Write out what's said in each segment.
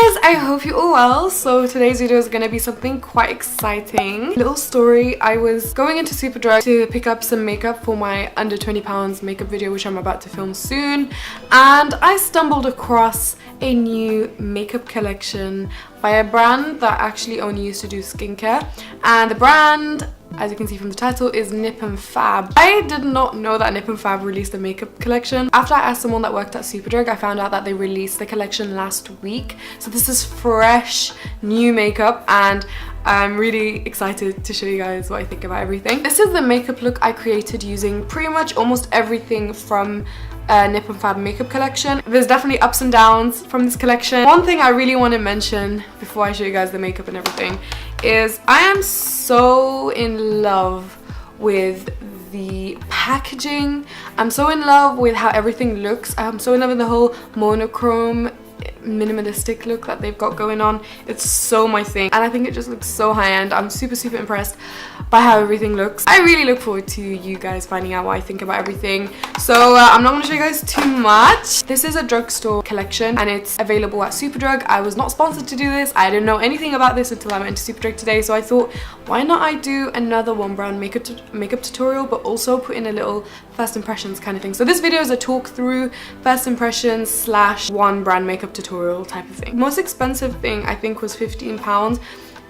guys, I hope you're all well. So today's video is going to be something quite exciting. Little story, I was going into Superdrug to pick up some makeup for my under 20 pounds makeup video, which I'm about to film soon, and I stumbled across a new makeup collection by a brand that actually only used to do skincare, and the brand, as you can see from the title, is Nip and Fab. I did not know that Nip and Fab released a makeup collection. After I asked someone that worked at Superdrug, I found out that they released the collection last week. So this is fresh, new makeup, and I'm really excited to show you guys what I think about everything. This is the makeup look I created using pretty much almost everything from Nip and Fab makeup collection. There's definitely ups and downs from this collection. One thing I really want to mention before I show you guys the makeup and everything is I am so in love with the packaging. I'm so in love with how everything looks. I'm so in love with the whole monochrome minimalistic look that they've got going on. It's so my thing, and I think it just looks so high-end. I'm super impressed by how everything looks. I really look forward to you guys finding out what I think about everything. So I'm not going to show you guys too much. This is a drugstore collection and it's available at Superdrug. I was not sponsored to do this. I didn't know anything about this until I went to Superdrug today, so I thought, why not I do another one brand makeup tutorial, but also put in a little first impressions kind of thing. So this video is a talk through first impressions / one brand makeup tutorial type of thing. Most expensive thing I think was £15,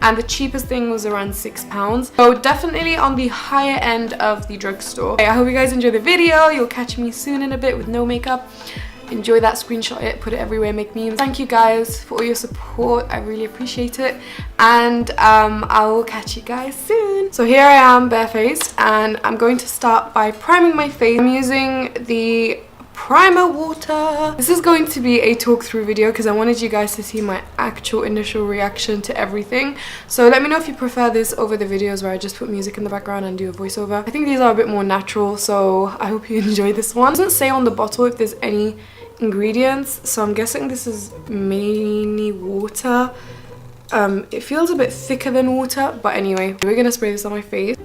and the cheapest thing was around £6. So definitely on the higher end of the drugstore. I hope you guys enjoy the video. You'll catch me soon in a bit with no makeup. Enjoy that, screenshot it, put it everywhere, make memes. Thank you guys for all your support. I really appreciate it, and I will catch you guys soon. So here I am, barefaced, and I'm going to start by priming my face. I'm using the primer water. This is going to be a talk through video because I wanted you guys to see my actual initial reaction to everything. So let me know if you prefer this over the videos where I just put music in the background and do a voiceover. I think these are a bit more natural, so I hope you enjoy this one. It doesn't say on the bottle if there's any ingredients, so I'm guessing this is mainly water. It feels a bit thicker than water, but anyway, we're gonna spray this on my face.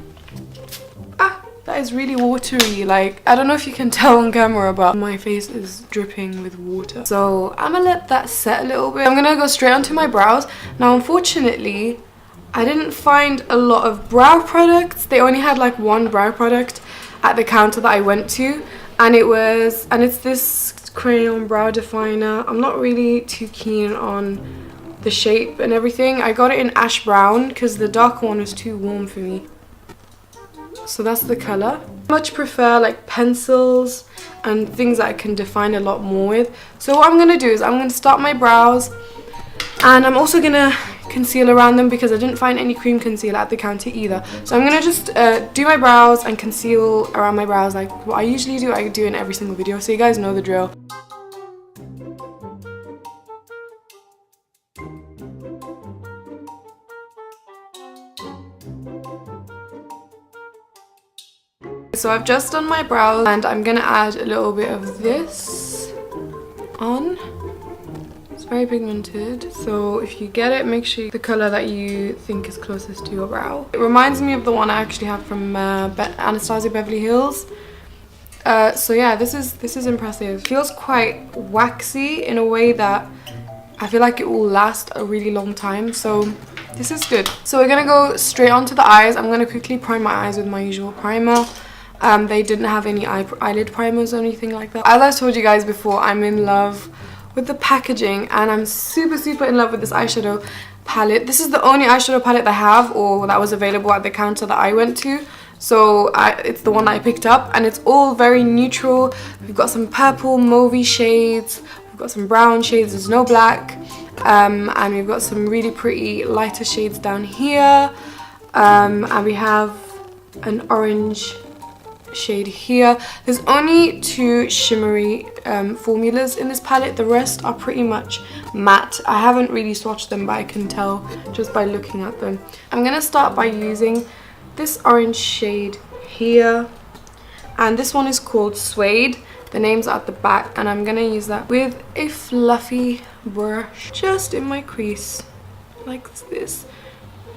That is really watery. Like, I don't know if you can tell on camera, but my face is dripping with water. So I'm gonna let that set a little bit. I'm gonna go straight onto my brows. Now, unfortunately, I didn't find a lot of brow products. They only had like one brow product at the counter that I went to, and it's this crayon brow definer. I'm not really too keen on the shape and everything. I got it in ash brown because the darker one was too warm for me. So that's the color. I much prefer like pencils and things that I can define a lot more with. So what I'm going to do is I'm going to start my brows, and I'm also going to conceal around them because I didn't find any cream concealer at the counter either. So I'm going to just do my brows and conceal around my brows like what I usually do. I do in every single video, so you guys know the drill. So I've just done my brows, and I'm gonna add a little bit of this on. It's very pigmented, so if you get it, make sure the color that you think is closest to your brow. It reminds me of the one I actually have from Anastasia Beverly Hills. So yeah, this is impressive. It feels quite waxy in a way that I feel like it will last a really long time, so this is good. So we're gonna go straight onto the eyes. I'm gonna quickly prime my eyes with my usual primer. They didn't have any eyelid primers or anything like that. As I told you guys before, I'm in love with the packaging, and I'm super in love with this eyeshadow palette. This is the only eyeshadow palette I have, or that was available at the counter that I went to. So it's the one that I picked up, and it's all very neutral. We've got some purple mauvey shades, we've got some brown shades, there's no black, and we've got some really pretty lighter shades down here, and we have an orange shade here. There's only two shimmery formulas in this palette. The rest are pretty much matte. I haven't really swatched them, but I can tell just by looking at them. I'm gonna start by using this orange shade here, and this one is called Suede. The name's at the back, and I'm gonna use that with a fluffy brush just in my crease like this.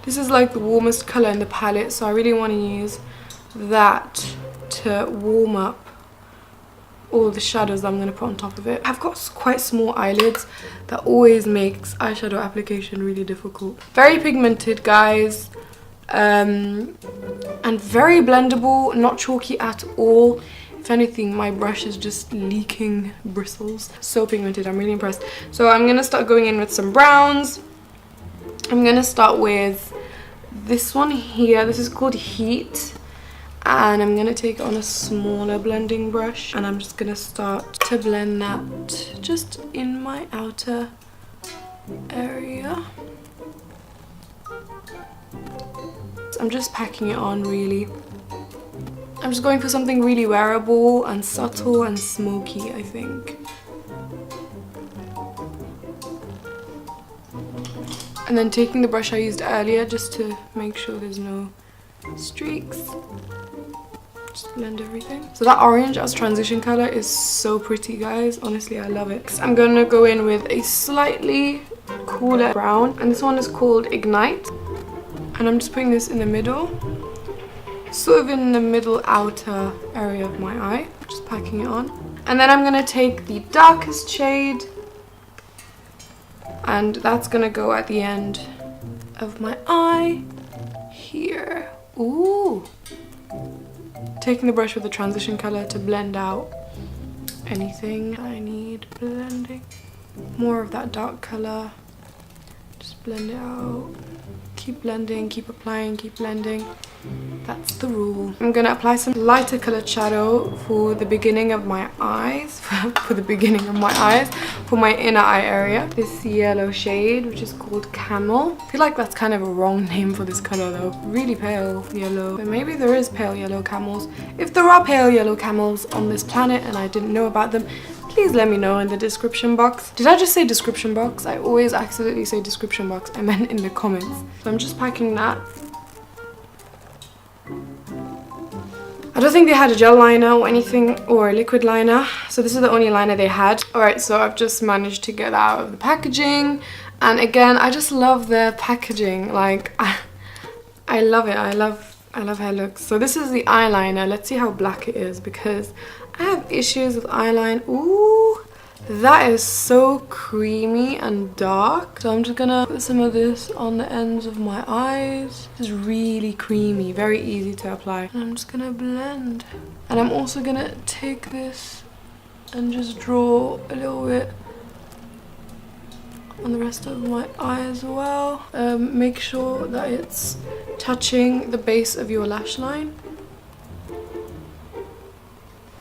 This is like the warmest color in the palette, so I really want to use that to warm up all the shadows that I'm going to put on top of it. I've got quite small eyelids that always makes eyeshadow application really difficult. Very pigmented, guys, and very blendable, not chalky at all. If anything, my brush is just leaking bristles. So pigmented, I'm really impressed. So I'm going to start going in with some browns. I'm going to start with this one here. This is called Heat. And I'm going to take it on a smaller blending brush. And I'm just going to start to blend that just in my outer area. I'm just packing it on, really. I'm just going for something really wearable and subtle and smoky, I think. And then taking the brush I used earlier just to make sure there's no streaks. Just blend everything. So that orange as transition color is so pretty, guys. Honestly, I love it. I'm gonna go in with a slightly cooler brown, and this one is called Ignite. And I'm just putting this in the middle, sort of in the middle outer area of my eye. Just packing it on. And then I'm gonna take the darkest shade, and that's gonna go at the end of my eye here. Ooh. Taking the brush with the transition color to blend out anything I need blending. More of that dark color. Just blend it out. Keep blending, keep applying, keep blending. That's the rule. I'm gonna apply some lighter colored shadow for the beginning of my eyes. For my inner eye area. This yellow shade, which is called Camel. I feel like that's kind of a wrong name for this color though. Really pale yellow. But maybe there is pale yellow camels. If there are pale yellow camels on this planet and I didn't know about them, please let me know in the description box. Did I just say description box? I always accidentally say description box. I meant in the comments. So I'm just packing that. I don't think they had a gel liner or anything, or a liquid liner, so this is the only liner they had. Alright, so I've just managed to get out of the packaging, and again, I just love their packaging. Like, I love it. I love how it looks. So this is the eyeliner. Let's see how black it is, because I have issues with eyeliner. Ooh, that is so creamy and dark. So I'm just gonna put some of this on the ends of my eyes. It's really creamy, very easy to apply. And I'm just gonna blend. And I'm also gonna take this and just draw a little bit on the rest of my eye as well. Make sure that it's touching the base of your lash line.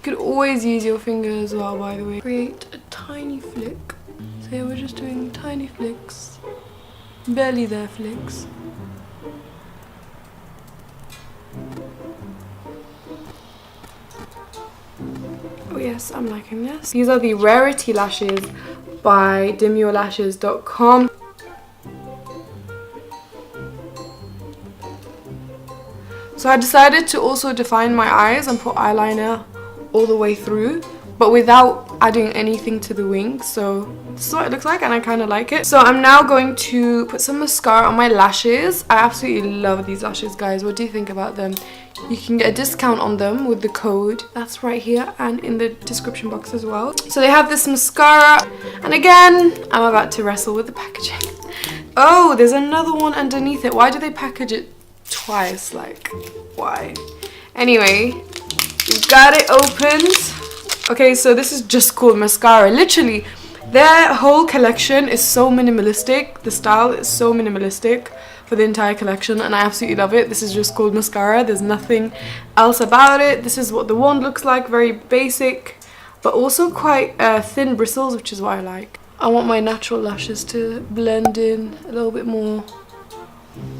You could always use your finger as well, by the way. Create a tiny flick. So yeah, we're just doing tiny flicks. Barely there flicks. Oh yes, I'm liking this. These are the Rarity lashes by dimyourlashes.com. So I decided to also define my eyes and put eyeliner all the way through, but without adding anything to the wings. So this is what it looks like, and I kind of like it. So I'm now going to put some mascara on my lashes. I absolutely love these lashes, guys. What do you think about them? You can get a discount on them with the code that's right here and in the description box as well. So they have this mascara, and again, I'm about to wrestle with the packaging. Oh, there's another one underneath it. Why do they package it twice? Like, why? Anyway, you've got it opened. Okay, so this is just called mascara. Literally, their whole collection is so minimalistic. The style is so minimalistic for the entire collection, and I absolutely love it. This is just called mascara. There's nothing else about it. This is what the wand looks like. Very basic, but also quite thin bristles, which is what I like. I want my natural lashes to blend in a little bit more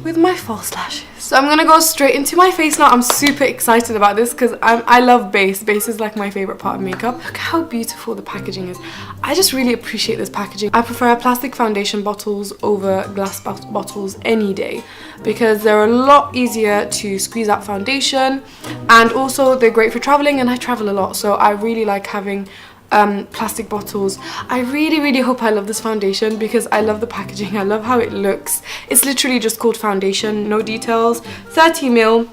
with my false lashes. So I'm gonna go straight into my face now. I'm super excited about this because I love base. Base is like my favorite part of makeup. Look how beautiful the packaging is. I just really appreciate this packaging. I prefer plastic foundation bottles over glass bottles any day because they're a lot easier to squeeze out foundation, and also they're great for traveling, and I travel a lot, so I really like having plastic bottles. I really hope I love this foundation because I love the packaging. I love how it looks. It's literally just called foundation, no details. 30 ml.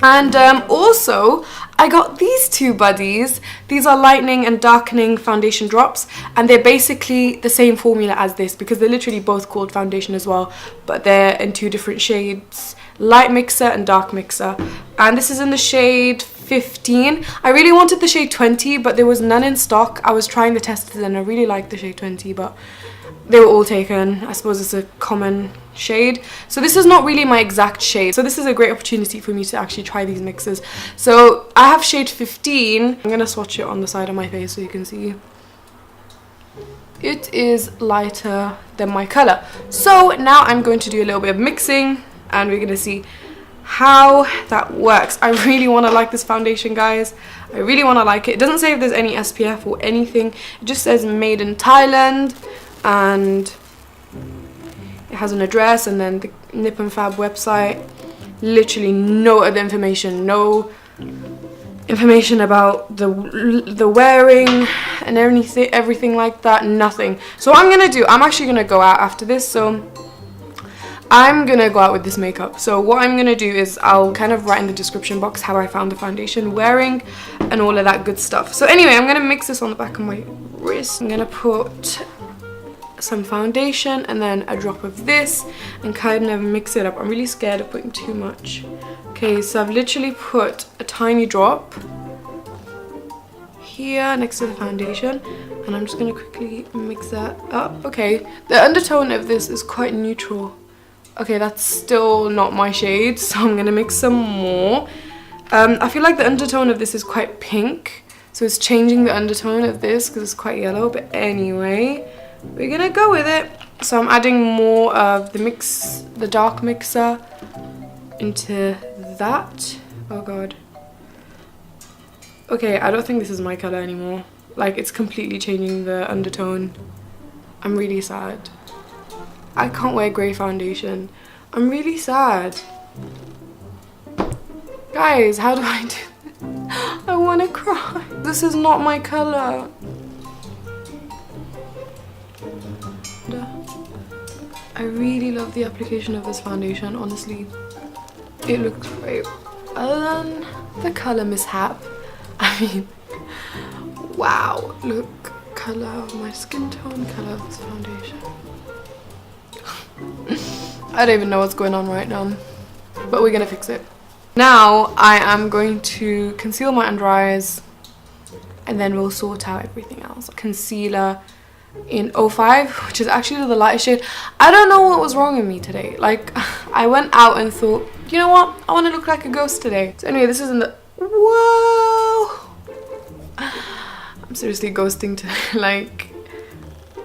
And also, I got these two buddies. These are lightening and darkening foundation drops, and they're basically the same formula as this because they're literally both called foundation as well, but they're in two different shades, light mixer and dark mixer. And this is in the shade 15. I really wanted the shade 20, but there was none in stock. I was trying the testers and I really liked the shade 20, but they were all taken. I suppose it's a common shade. So this is not really my exact shade. So this is a great opportunity for me to actually try these mixes. So I have shade 15. I'm going to swatch it on the side of my face so you can see. It is lighter than my color. So now I'm going to do a little bit of mixing and we're going to see how that works. I really want to like this foundation, guys. I really want to like it. It doesn't say if there's any SPF or anything. It just says made in Thailand, and it has an address and then the Nip and Fab website. Literally no other information, no information about the wearing and everything like that, nothing. So what I'm gonna do, I'm actually gonna go out after this, so I'm gonna go out with this makeup. So what I'm gonna do is I'll kind of write in the description box how I found the foundation, wearing, and all of that good stuff. So anyway, I'm gonna mix this on the back of my wrist. I'm gonna put some foundation and then a drop of this and kind of mix it up. I'm really scared of putting too much. Okay, so I've literally put a tiny drop here next to the foundation and I'm just gonna quickly mix that up. Okay, the undertone of this is quite neutral. Okay, that's still not my shade, so I'm gonna mix some more. I feel like the undertone of this is quite pink, so it's changing the undertone of this because it's quite yellow, but anyway, we're gonna go with it. So I'm adding more of the dark mixer into that. Oh god. Okay, I don't think this is my color anymore. Like, it's completely changing the undertone. I'm really sad. I can't wear grey foundation. I'm really sad. Guys, how do I do this? I wanna cry. This is not my color. I really love the application of this foundation, honestly. It looks great. Other than the color mishap, I mean, wow, look, color of my skin tone, color of this foundation. I don't even know what's going on right now, but we're gonna fix it. Now I am going to conceal my under eyes and then we'll sort out everything else. Concealer in 05, which is actually the lightest shade. I don't know what was wrong with me today. Like, I went out and thought, you know what, I want to look like a ghost today. So anyway, this is in the, whoa, I'm seriously ghosting today. Like,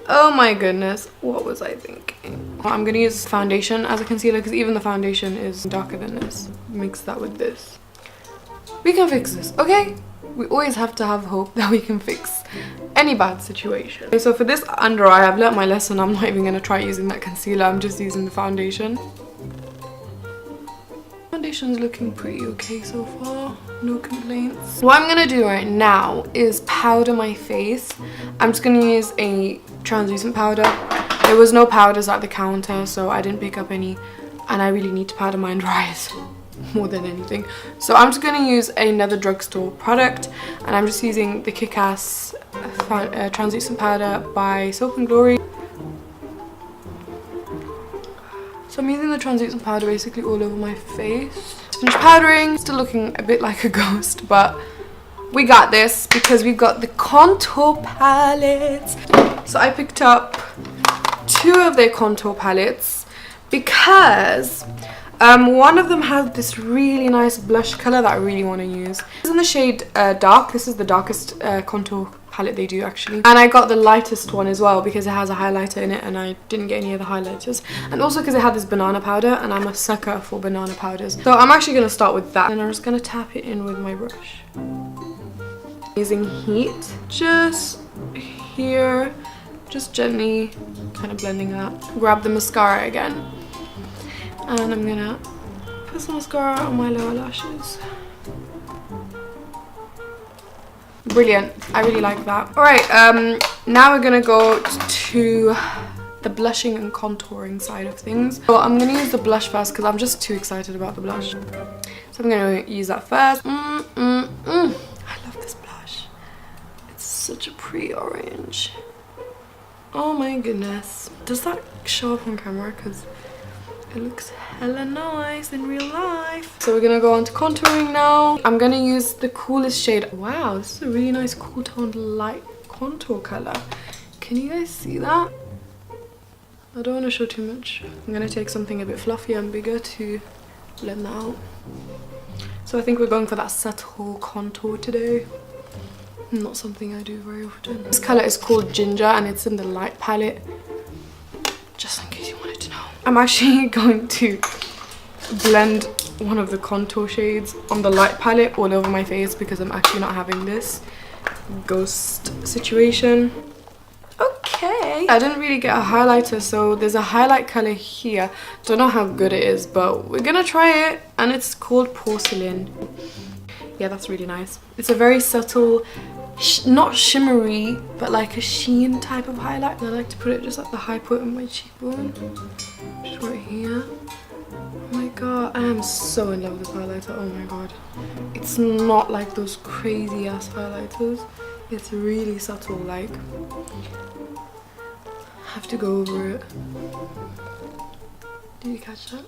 oh my goodness, what was I thinking? I'm gonna use foundation as a concealer because even the foundation is darker than this. Mix that with this. We can fix this, okay? We always have to have hope that we can fix any bad situation. Okay, so for this under eye, I've learnt my lesson. I'm not even going to try using that concealer. I'm just using the foundation. Foundation's looking pretty okay so far. No complaints. What I'm going to do right now is powder my face. I'm just going to use a translucent powder. There was no powders at the counter, so I didn't pick up any. And I really need to powder my under eyes more than anything. So I'm just going to use another drugstore product, and I'm just using the Kick-Ass translucent powder by Soap and Glory. So I'm using the translucent powder basically all over my face. Finished powdering, still looking a bit like a ghost, but we got this because we've got the contour palettes. So I picked up 2 of their contour palettes because one of them has this really nice blush color that I really want to use. This is in the shade dark. This is the darkest contour palette they do actually. And I got the lightest one as well because it has a highlighter in it and I didn't get any other highlighters. And also because it had this banana powder and I'm a sucker for banana powders. So I'm actually going to start with that. And I'm just going to tap it in with my brush. Using heat just here. Just gently kind of blending that. Grab the mascara again. And I'm gonna put some mascara on my lower lashes. Brilliant. I really like that. Alright, now we're gonna go to the blushing and contouring side of things. So I'm gonna use the blush first because I'm just too excited about the blush. So I'm gonna use that first. I love this blush. It's such a pretty orange. Oh my goodness. Does that show up on camera? Because it looks hella nice in real life. So we're gonna go on to contouring now. I'm gonna use the coolest shade. Wow, this is a really nice cool toned light contour color. Can you guys see that? I don't want to show too much. I'm gonna take something a bit fluffier and bigger to blend that out. So I think we're going for that subtle contour today. Not something I do very often. This color is called Ginger and it's in the light palette. Just in case you wanted to know. I'm actually going to blend one of the contour shades on the light palette all over my face because I'm actually not having this ghost situation. Okay, I didn't really get a highlighter, so there's a highlight color here. Don't know how good it is, but we're gonna try it, and it's called Porcelain. Yeah, that's really nice. It's a very subtle, not shimmery, but like a sheen type of highlight. And I like to put it just at the high point of my cheekbone, just right here. Oh my god, I am so in love with this highlighter. Oh my god, it's not like those crazy ass highlighters. It's really subtle, like I have to go over it. Did you catch that?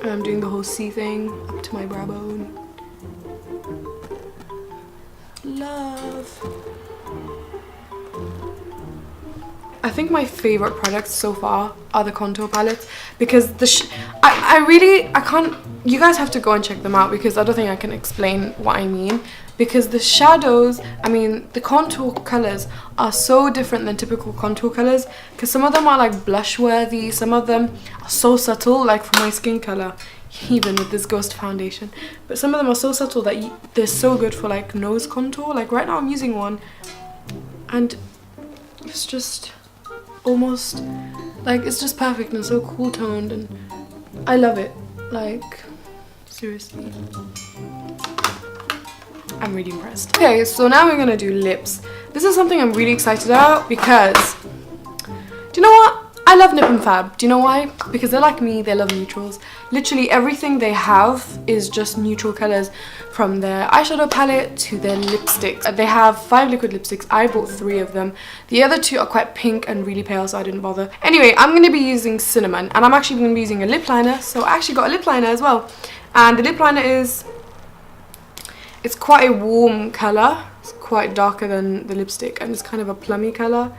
And I'm doing the whole C thing up to my brow bone. Love. I think my favorite products so far are the contour palettes because I can't, you guys have to go and check them out because I don't think I can explain what I mean, because the shadows, I mean the contour colors are so different than typical contour colors, because some of them are like blush worthy, some of them are so subtle, like for my skin color, even with this Ghost foundation, but some of them are so subtle that they're so good for like nose contour. Like right now I'm using one and it's just almost like, it's just perfect and so cool toned and I love it, like seriously. I'm really impressed. Okay, so now we're gonna do lips. This is something I'm really excited about because, do you know what? I love Nip and Fab. Do you know why? Because they're like me, they love neutrals. Literally everything they have is just neutral colors, from their eyeshadow palette to their lipsticks. They have 5 liquid lipsticks. I bought 3 of them. The other 2 are quite pink and really pale, so I didn't bother. Anyway, I'm going to be using Cinnamon, and I'm actually going to be using a lip liner, so I actually got a lip liner as well. And the lip liner it's quite a warm color. It's quite darker than the lipstick, and it's kind of a plummy color.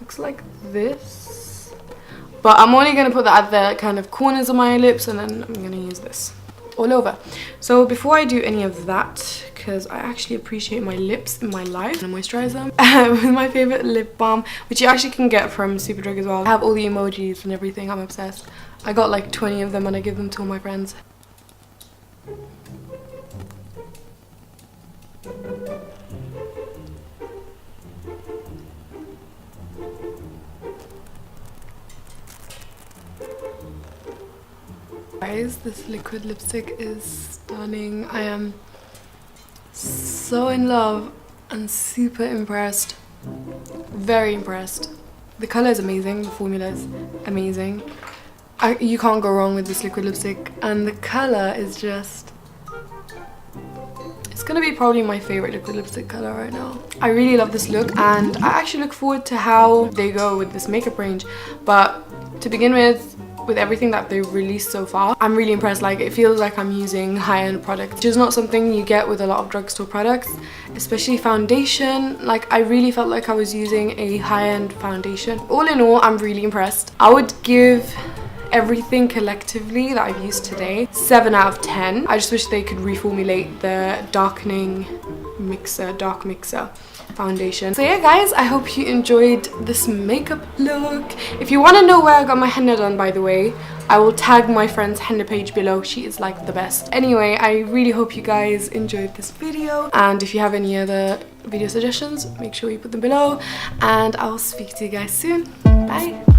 Looks like this. But I'm only going to put that at the kind of corners of my lips, and then I'm going to use this all over. So before I do any of that, because I actually appreciate my lips in my life, and moisturize them with my favorite lip balm, which you actually can get from Superdrug as well. I have all the emojis and everything. I'm obsessed. I got like 20 of them and I give them to all my friends. Guys, this liquid lipstick is stunning. I am so in love and super impressed. Very impressed. The color is amazing, the formula is amazing. You can't go wrong with this liquid lipstick, and the color is just, it's gonna be probably my favorite liquid lipstick color right now. I really love this look, and I actually look forward to how they go with this makeup range. But to begin with everything that they've released so far, I'm really impressed. Like, it feels like I'm using high-end products, which is not something you get with a lot of drugstore products, especially foundation. Like, I really felt like I was using a high-end foundation. All in all, I'm really impressed. I would give everything collectively that I've used today 7 out of 10. I just wish they could reformulate the darkening mixer, dark mixer foundation. So yeah guys, I hope you enjoyed this makeup look. If you want to know where I got my henna done, by the way, I will tag my friend's henna page below. She is like the best. Anyway, I really hope you guys enjoyed this video, and if you have any other video suggestions, make sure you put them below, and I'll speak to you guys soon. Bye.